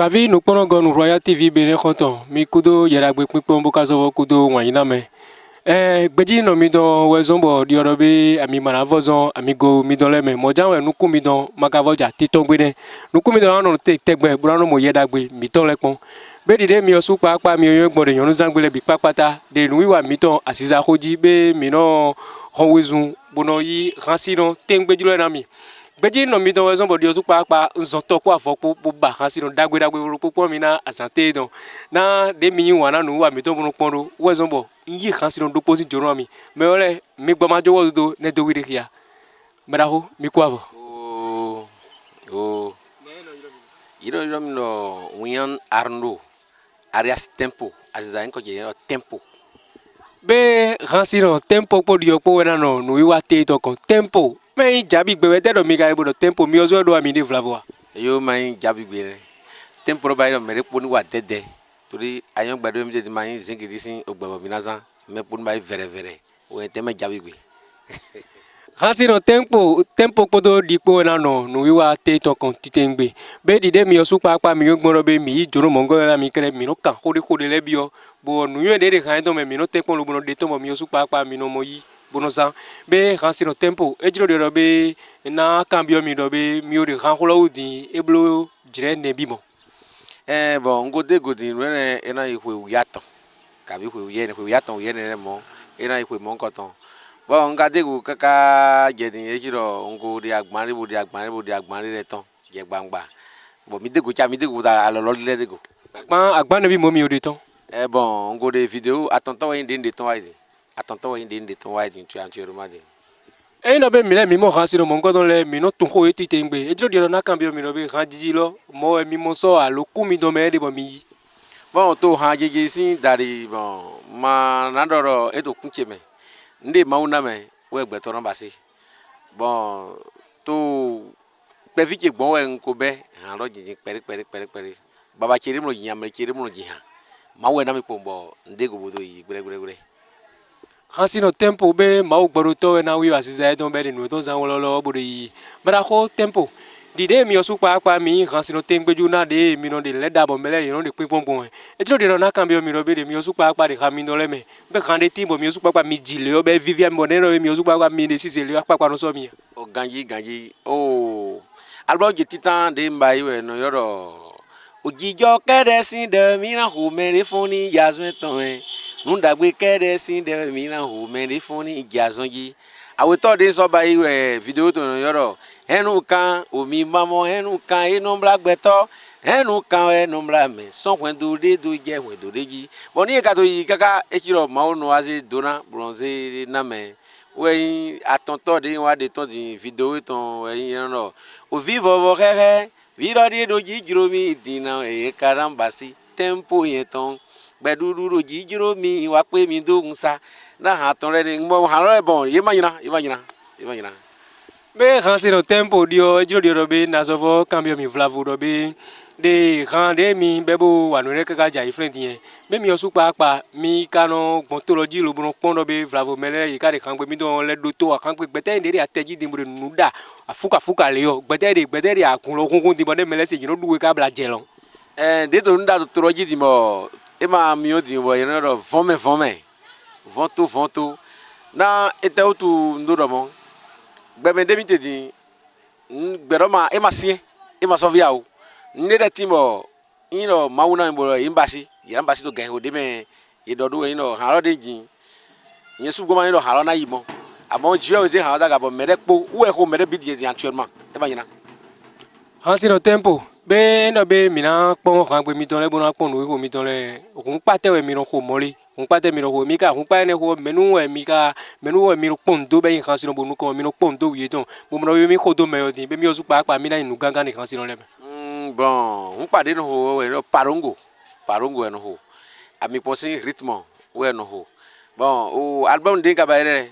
Bavi nous prenons gon Royal TV bene konton mi kudo yera gbe pinpon bo kazo kudo wanyina me gbeji no mi don wezombo di orobe ami mana vozon ami go mi don leme mo janwe nuku mi don magavoja titon gbede nuku mi don no tegbe burano mo yeda gbe mi ton lepon be dide mi osu pa mi oyen gbode yonu zangbele bi papata de nuiwa mi ton asiza khoji be mi no honwezun bono yi ransi no tengbejulo na mi gbeji no mi don wezombo di osu pa nzonto ko afoko bo ba ransi no dagbe ro popo mi na asante don na de mi wana nu wa mi ton bono pon ro wezombo yi ransi no do posi joro mi me ole mi gba ma jowo do ne do wiri kia meraho mi kwavo o iro mi no wian arno arias tempo aziza nko je tempo be ransi no tempo po di opo wena no nu iwa te to kon tempo me jabi gbe te do mi ga ibo tempo mi ozo do ami de flavoa yo mai jabi gbe tempo ro ba iro mere po ni wa dede tori ayon gbado mi de mai zingiri sin ogbabo binazan me po ni ba vere o te me jabi gbe ransi no tempo podo di po wena no nu iwa te to kon titengbe be di de mi osu pa mi gbon ro be mi joro mongo la mi kre mi no kan khode le bio bo nu yo de kan to me mi no tempo lo bono de to mo mi osu pa mi no mo yi bonosa be ransi no tempo ejiro de ro be na cambio mi do be mi o de kan kholo udi eblo jire ne bimo bon ngode godi re ena ihwe yaton kabi hwe yaton ye ne mo ena ihwe mo nkoton bon ngade go kaka jedin ejiro ngode agbanri re ton je gbangba bo mi de go da alolo le de go agban ne bi mo mi o de ton bon ngode video atonto we de ton wide atonto we de ton wide tu antiero made no be mi le mi mo ransi no mongo don le mi no tun ko etitengbe ejiro de na cambio mi no be ran jiji lo mo mi mo so aloku mi do me de bo mi bon to han jeje sin dari bon ma na doro eto kunche me nde mauna me we gbe to namba si bon to pe fi ke gbon we nko be han ro jiji peri baba chiri mo jiyan me chiri mo jihan ma we na mi pombo nde go bodo yi gbre ransi no tempo be ma o gboro to na wi asiza don be de nu to zan wololo bo de bara ko tempo di de mi osu pa mi ransi no tengbeju na de mi no de le dabo mele yo no de pinpon bon ejiro de na cambio mi ro be de mi osu pa de kami no le me be kan de timbo mi osu pa mi jile o be Vivian Monero mi osu pa mi de sise le pa no so mi o ganji o albo je titan de mba iwe no yoro ojijo kede sin de mi na ho mere foni yazun ton nundagbe kede sin de mi na ho mere foni yazun ji aweto de so ba iwe video to no yoro enu kan omi mamo enu kan enombra gbeto enu kan enombra me son kwendo de do je kwendo deji boni ka to yi kaka echiro ma onu aze dona bronze na me we atonto de wa de ton di video ton yin no o vivo vo kere viro de do jijiro mi dina e karambasi tempo yen ton gbeduru jijiro mi wa pe mi do nsa na ha ton re mo ha re bon ye manyina be ransi no tempo dio ejiro de be na so vo cambio mi flavo do be de rande mi bebo wanu re kaka ja ifrent yen be mi osu pa mi kano gbontology lo bono pon do be flavo mele yi ka de kan gbe mi don le do to kan gbe gbete de ateji de mo de nuda afuka le yo gbete de akun lo kunkun di bo de mele se yino duwe ka bla jelon de to nda to roji di mo e ma mi o di bo yen ro vome vonto na ete o tu ndo mo gbeme de mi te di gbero ma e ma sie e ma so via o nde de timo ino mauna mbo imbasi yambasi to gan ode me idodo ino haro de jin yesu goma ino haro na yimo amo jiwe oze haro daga bo merepo we ko mere bidie di actuellement e ba nyina ransi no tempo be no be mina pon kan gbe mi don le bona pon no mi don le okun pate we mi no ko mole kun pate mi no ko mi ka kun pa ne ko menu we mi no pon do be ransi no bonu ko mi no pon do wi don bo mo no mi ko do me odin be mi osu pa mi na inu gangan ni ransi no le bon un pade no ho we no parongo no ho ami posin ritmo we no ho bon o album de ka ba re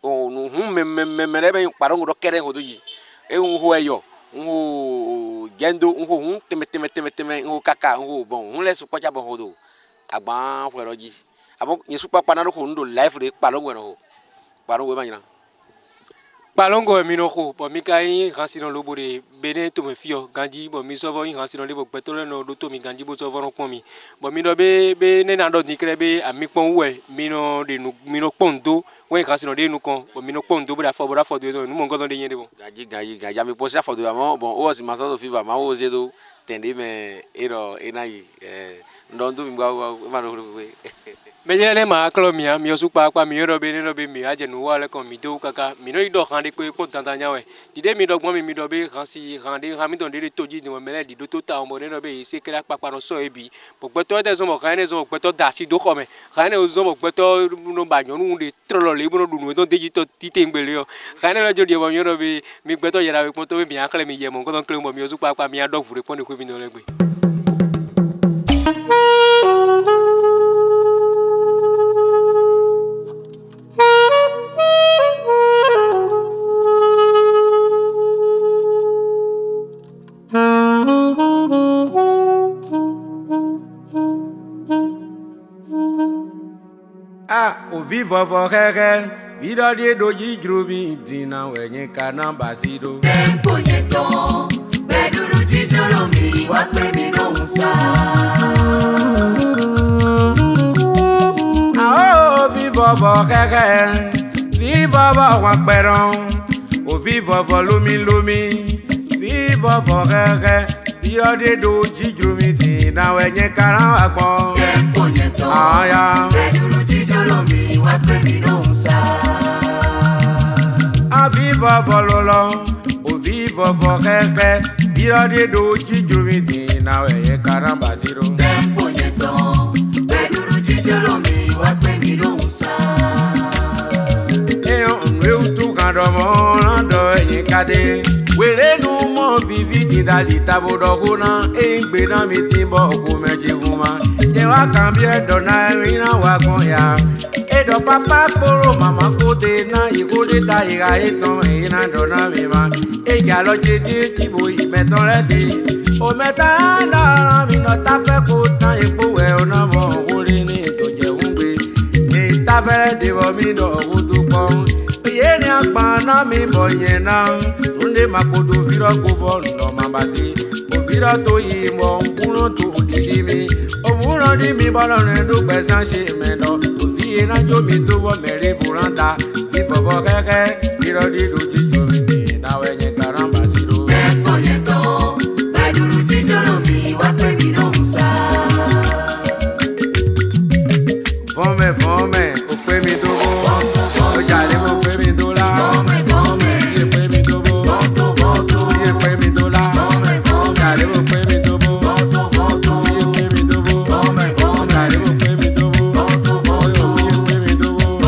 o nu me re be parongo do kere ho do yi e un ho eyo un ho gendo un ho un teme un kaka un ho bon un le su kwacha bon ho do agban fo ro ji abo yesu papa na ro ho ndo life de parongo no ho parongo ba nyina Palongo mi no ko bo mi kai hansi no lobo de bene to me fio ganji bo mi sovo in hansi no lebo petole no do to mi ganji bo sovo no pon mi bo mi do be ne na do ni kre be ami pon we mi no de nu mi no pon do we hansi no de nu kon bo mi no pon do bo da fo do nu mo ngodo de yen de bo Ganji ami posi afọ do amo bon o si ma so fi ba ma o ze do tende me ero enai ndondo mi gwa ma do we me jele ma klo mi mi osu pa mi ro be ne no be mi aje nu wa le kon mi do kaka mi no ido kan de pe pon tanta nya we di de mi do gbon mi do be hansi hande ha mi don de toji ni mo mele di do to ta mo ne no be se kra pa no so ebi bo gbeto de zo mo kan ne zo gbeto da si do ko me kan ne zo mo gbeto no ba nyon nu de trolo le bu no du no don deji to ti te ngbele yo kan ne lo jo di mo mi ro be mi gbeto yera we pon to be mi akle mi ye mo ko don kle mo mi osu pa mi adok fure pon de ko mi no le gbe. Viva vorere, vida de doji grubi dina wenye kana basido. Tempo nyeto, beduru jijolo mi wape mi no unsa. Ah oh, viva vorere, viva vorere, oh viva volumi, viva vorere, vida de doji grubi dina wenye kana wakbo. Tempo nyeto, ah ya, beduru jijolo mi wape mi no unsa. Ah viva vololo, oh viva vorere, vida de doji grubi dina wenye kana basido. Tempo nyeto, beduru jijolo mi wape mi no unsa. Domo lando yin kade wele nu mo vivi di dali tabo do kuna engbe na mi timbo ku meji huma je wa kan bi edo na rina wa kon ya edo papa poro mama ko de na iko de ta ira eton ina do na mi ma e ja lo je ti bo yi meton re de o meta na mi no ta fe ko tan epo we ona mo wori ni to je ungbe ni ta fe de bo mi do wo tu pon yeni akpana mi bonyena nde makodo viro kubo ndo mambasi o viro to yimo nkuno to didi mi o muno di mi bolo ne do pesan se meno o vie na jo mi to wo mere furanda vi fofo keke viro di do jijo mi na wenye karamba siro Tempo nyeto, beduru jijolo mi wape mi no unsa. Fome o pe mi do o jale mo pe mi do la ye pe mi do bo ye pe mi do la jale mo pe mi do bo ye pe mi do bo jale mo pe mi do bo ye pe mi do bo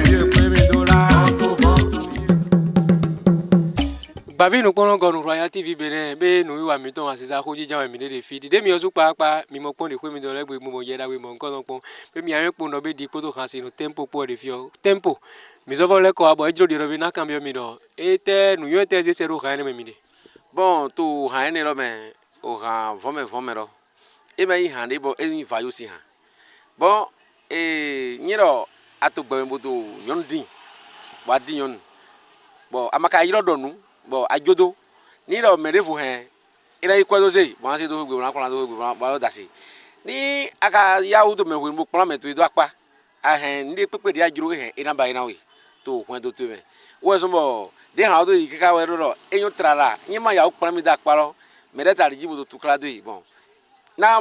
ye pe mi do la. Bavi no kono gonu Royal TV bene be no wa mi ton asisa ko jijan mi de fi de mi osu pa mi mo pon de ko mi do legbe mo ye da we mo nkan pon be mi ayen pon no be di poto kan si no tempo po de fio tempo mi so vole ko abo ejiro de robi na kan bi mi do ete nu yo te se se ro kan me mi de bon to ha ne lo me o ha vome ro e me ha ne bo e ni va yo si ha bon nyiro atogbe mo do nyon din wa din yon bon amaka yiro do nu bon ajodo ni ro merefu he ira ikwedo sei bon se do gbe na kwa do gbe ba da si ni aka ya u to me mo kwa me to do apa ahen ndi pepe dia juro he ina ba ina we to kwen do to me wo so bo de ha do ikeka we ro enyo trara nyima ya u kwa mi da paro me de tari jibo to kla do yi bon na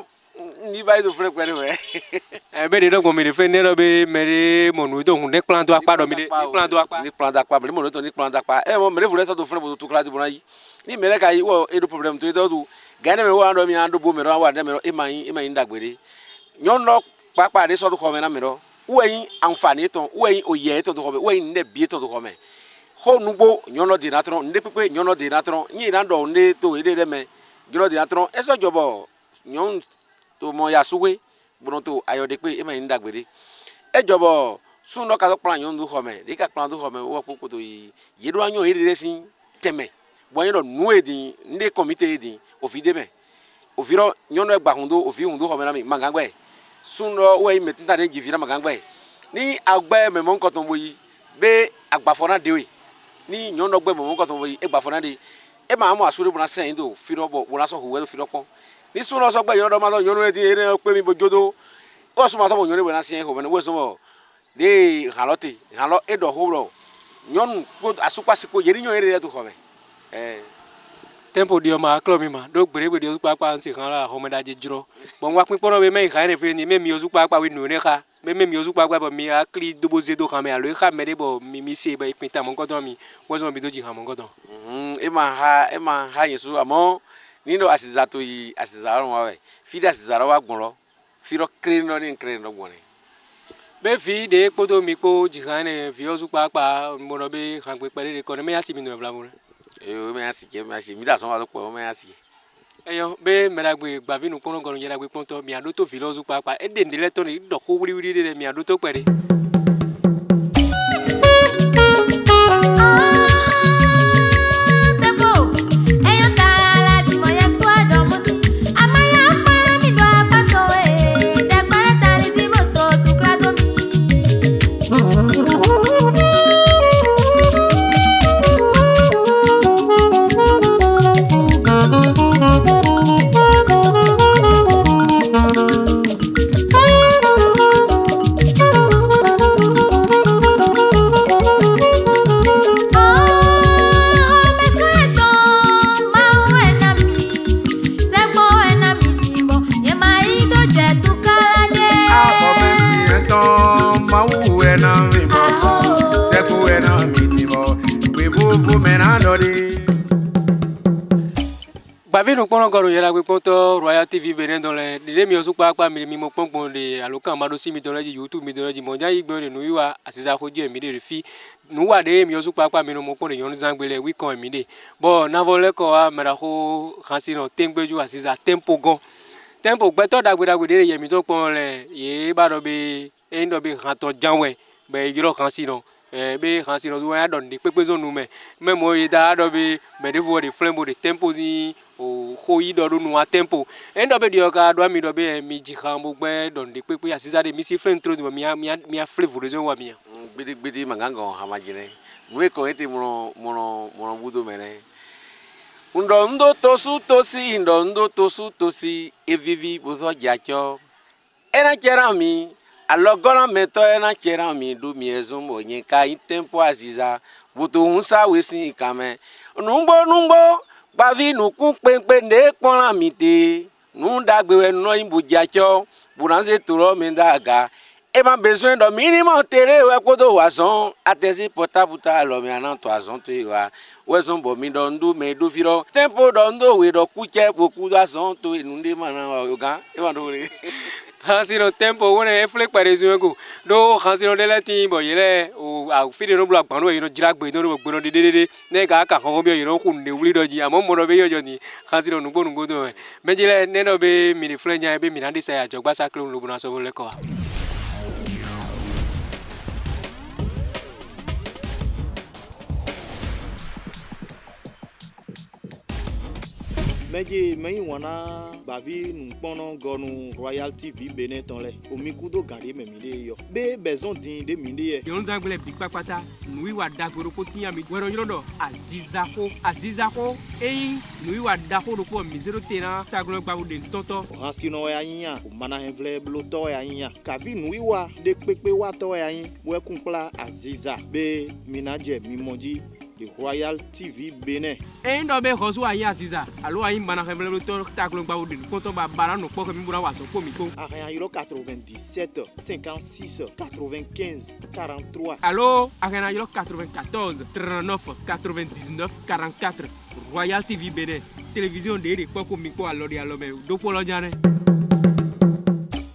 ni ba do fre kwere we e be de do go mi de fe ne ro be mere mo nu do hun de plan do apa do mi de ni plan da pa me mo to ni plan da pa e mo me fure to fre bo to kla do bona yi ni mere ka yi wo e do problem to do gane me wo ando mi ando bo me ro wa de me ro e man dagbere nyon no papa de so do ko me na me ro weyin àǹfààní ton weyin oye ton to ko be weyin ne bi ton to ko me ho nugbo nyono de natron nde pepe nyono de natron yin na ndo nde to ede de me nyono de natron e so jobo nyon to mo ya suwe bono to ayode pe e man dagbere e jobo sun no ka to plan nyon du ko me de ka plan du ko me wo popo to yi yedu anyo ede sin teme boyin no nu edin nde comité edin ofide me ofiro nyono egba hundo ofi hundo ko me na mi mangangbe suno we metinta de givira magangba ni agba me mon koton boyi be agbafo na dewe ni nyono gbe mo ko to e gba fona de e ma mo asure bona sen do fi ro bo bona so huwe do fi ro pon ni so no so gbe yodo ma do nyono e di ere pe mi bojodo o so ma to bo nyono bona sen ho bene we so mo de halote halo e do ho ro nyon ko asupa sipo yeri nyon ere do ho me tempo dio ma klo mi ma do gbere dio pa pa nsi kan la ho me da je jro bon wa pin poro be me ka ne fe ni me mi ozu pa we nu ne ka me mi ozu pa bo mi akli do bo zedo kan me alo ka me de bo mi se ba ipin ta mo nko don mi wo so mi do ji han mo nko don e ma ha yesu amo ni no asiza to yi asiza ron wa we fi da asiza ro wa gbon lo fi ro kre no ni kre no gbon ni be fi de podo mi ko ji han ne fi ozu pa mo no be kan pe pere de ko ne me asi mi no bla mo o me asike mi da so wa lo po o me asike eyo be meragbe gbavinu kono gonu yeragbe ponto mi ado to filozu papa e de ndele to ni do ko wuri wuri de mi ado to pere gbavinu kono gonu yeragbe ponto Royal TV Benin dans les de mi osu pa mi mo ponpon de alokan mado si mi don le YouTube mi don le mo jan igbo nu wiwa asiza ko je mi de fi nu wa de mi osu pa mi no mo pon de yon zangbele wi kon mi de bo na vole ko a mera ko hansi no tengbeju asiza tempo gbeto dagbe de ye mi to pon le ye ba do be en do be han to janwe be yiro hansi no be hansi no zo ya don de pepe zo nu me mo ye da do be de vo de flembo de tempo zi o khoyi do nu a tempo en do be dio ka do mi do be mi ji khambo gbe don de pepe asiza de mi si flen tro mi a flavor zo wa mi gbidi mangango ha majine nu e ko eti mo budo mene ndo tosu tosi evivi bozo jacho era chera mi alogora meto era chera mi do mi ezumbo yin ka tempo aziza buto unsa wesin ikame nungbo bavi nu kun pepe ne pon mi te nu dagbe we no imbo jacho buranze turo mi daga e ma besoin do minimum tere we kodo wason atesi portabuta lo mi anan to azon to wa wezon bo mi do ndu me do firo tempo do ndo we do kuche boku azon to enunde mana oga e ma do re hansino tempo wona e flek parezu ego do hansino de lati bo yele o a fide no bla gbanu e no jiragbe no gbono de ne ka ka ho bi yo ku ne wuli do ji amo mo no be yo ni hansino nugbo do mejile ne no be mi ni flenya be mi na de sai ajogba saklo lo buna so le ko Meje meyi wana bavi nukpono gonu Royal TV Benin tonle omikudo gari memide yo be bezon din de minde ye yon zangbele big papata nui wa dagoro ko tiya mi wero yodo azizako nui wa dagoro ko mi zero tena tagro gbawo de tonto hansino ya yin o mana henvle bloto ya yin kavi nui wa de pepe wa to ya yin we kunpla aziza be minaje mimonji the Royal TV Benin endo be hozu ayin aziza alo ayin mana henvle bloto tagro gbawo de tonto ba bara no po mi bura wa so ko mi ko rien euro 97 56 95 43 allo rien euro 94 39 99 44 Royal TV Benin télévision de poko mi ko allo me do polo jane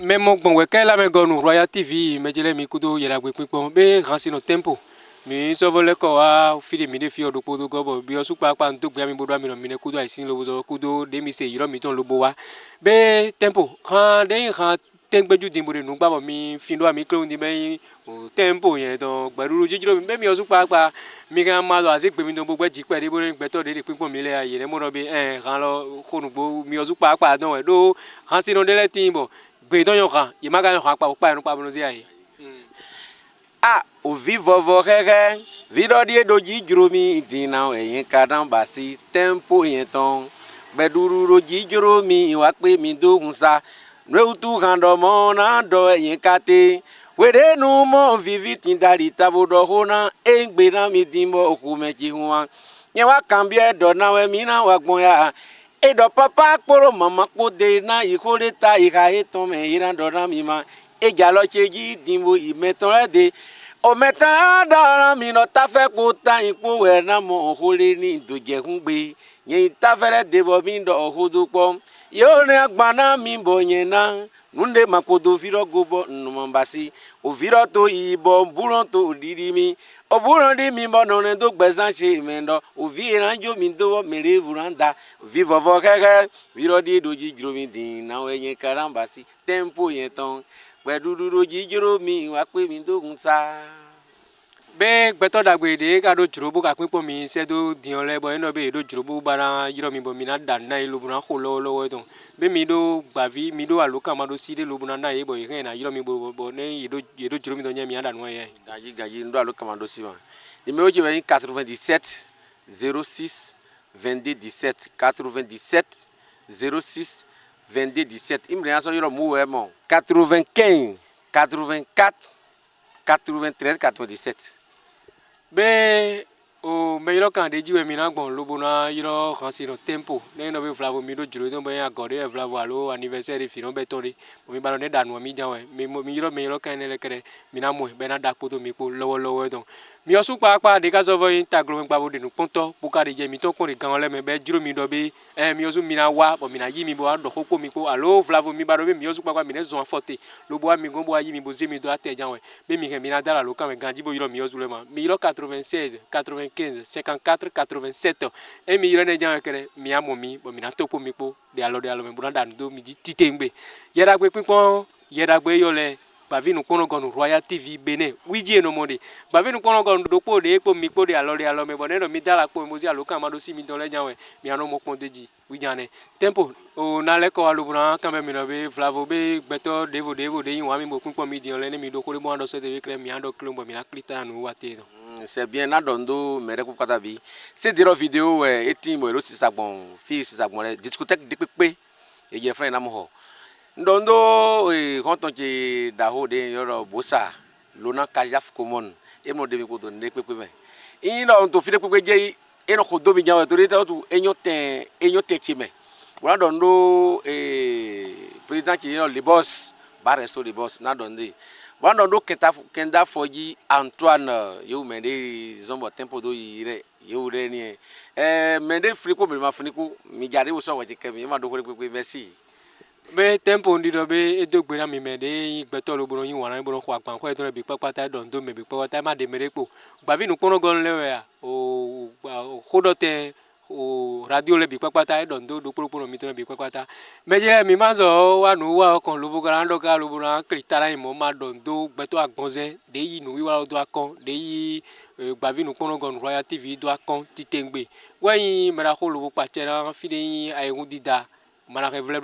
même bon we kala me gonu Royal TV me jele mi kudo yela gbe pipon be ransino tempo mi so vole ko a fide mi de fi odo podo gobo bi osu papa nto gbe mi bodo mi no mi ne kudo aisin lo zo kudo de mi se yiro mi ton lo bo wa be tempo kan de kan tengbeju dimbo de nu gba mi findo mi klo ndi be o tempo yen don gbaruru jijiro mi be mi osu papa mi kan ma lo ase gbe mi don gbogbo ji pe de bo gbe to de pipon mi le aye ne mo no be kan lo konugbo mi osu papa don e do kan si no de le timbo gbe don yo kan yi ma ga yo kan pa no zi aye o vivo vo rere Vido die doji jromi dina eyin kadan basi tempo yen ton. Beduru doji jromi wa pe mi do hunsa. No tu hando mo na do eyin kate. Were nu mo vivi tindari tabodo hona engbe na mi dimbo okumeji huwa. Nyewa kambie do na we mi na wa gbon ya. Edo papa kporo mama kpode na ikore ta ika eton me ira do na mi ma. Eja lo cheji dimbo imeton de. O meta da mi no ta fe ko ta ipo we na mo hole ni doje hungbe yin ta fere de bo mi do ohudu po yo ne agbana mi bo yen na nunde makodo viro gobo nnu mbasi o viro to ibo buron to odiri mi o buron di mi bo no ne do gbezan se mendo o vi ranjo mi do mere vuranda vivo vo keke viro di doji jiro mi din na we yen karambasi tempo yen ton Beduru jijiro mi wa pe mi dogun sa. Be gbeto dagbe de ka do jurobo ka pin po mi se do dion le bo eno be do jurobo bara yiro mi bo mi na dan na ilu buna ko lo don. Be mi do gbavi mi do aloka ma do side lo buna na e bo yen na yiro mi bo ne yedo juro mi do nya mi anda no ye. Gaji ndo aloka ma do si ma. Numéro je 97 06 22 17 97 06 22 17 imre aso yoro mu we mo 95 84 93 97 Be o me yiro kan de jiwe mi na gbon lobo na yiro kan si no tempo ne no be flavo mi do juro don be ya gode e flavo alo anniversaire fi no be tori o mi ba no ne danu mi jan we mi yiro kan ne le kere mi na mo be na da poto mi po lowo don mi osu pa de ka so vo intagro mi pa bo de nu ponto bu ka de je mi to ko re gan le me be juro mi do be mi osu mi na wa bo mi na yi mi bo do ko mi po alo flavo mi ba do be mi osu pa mi ne zo forte lobo mi go bo yi mi bo ze mi do ate jan we be mi ke mi na dala lo kan me ganji bo yiro mi osu le ma mi yiro 96 95 54 87 e mi yiro ne jan kere mi amomi bo mi na topo mi po de alo me buranda ndo mi ji titengbe yera gbe pinpon yera gbe yo le bavinu kono gonu Royal TV Benin wiji no mode bavinu kono gonu do po de epo mi po de alo me bo ne no mi dala po mo zi alo kan ma do si mi don le jan we mi ano mo pon deji wijane tempo o na le ko alubuna kan mi no be flavo be gbeto devo de yin wa mi bo pinpon mi dion le ni mi do ko le mo ando so de kre mi ando klombo mi na klita no wate c'est bien na dondo mere ko kata bi c'est dire vidéo eti mo lo sisagbon fi sisagbon le discothèque de pepe e je frère na mo ho ndondo konton ti daho de yoro bosa lona kajaf common e mo de mi ko do ne pepe me ino to fi de pepe je eno ko do mi jawe to rete to enyo te ti me wala dondo président ki no le boss ba resto le boss na donde wando ndo kenda foji Antoine yo mende zombo tempo do yire yo re ni mende friko me ma friko mi jare wo so wa je kemi ma do ko pe merci be tempo ndi do be edogbe na mi mede gbeto lo boro yin wana boro ko agban ko e to le bi papata don do me bi papata ma de merepo gbavi nu kono gon lewe ya o khodote o radio le bi papata e don do popolo mi to le bi papata mejele mi ma zo wa nu wa kon lo bogara ndo ka lo boro klitara imo ma don do gbeto agbonze de yi nu wi wa do akon de yi gbavi nu kono gon Royal TV do akon titengbe weyin mera ko lo pa chera fi de yin ayun dida mana ke vle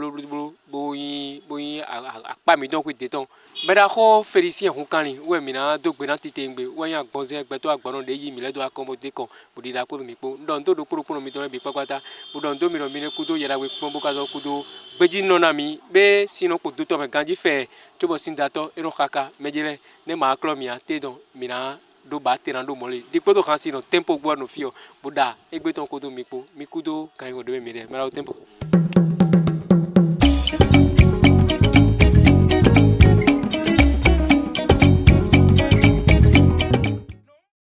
boyi akpa mi don ko deton beda ko félicien hun kanli we mi na do gbe na titengbe we yan gbonze gbe to agbono de yi mi le do akomode kon bodi da ko mi po don do kuro mi don bi papata don do mi no mi ne kudo yara we pon boka zo kudo beji no na mi be sino ko do to me ganji fe to bo sin dato ero kaka mejele ne ma klo mi ate don mi na do ba terando mole di poto kan sino tempo gbo no fio boda egbe ton ko do mi po mi kudo kan go do mi re mara o tempo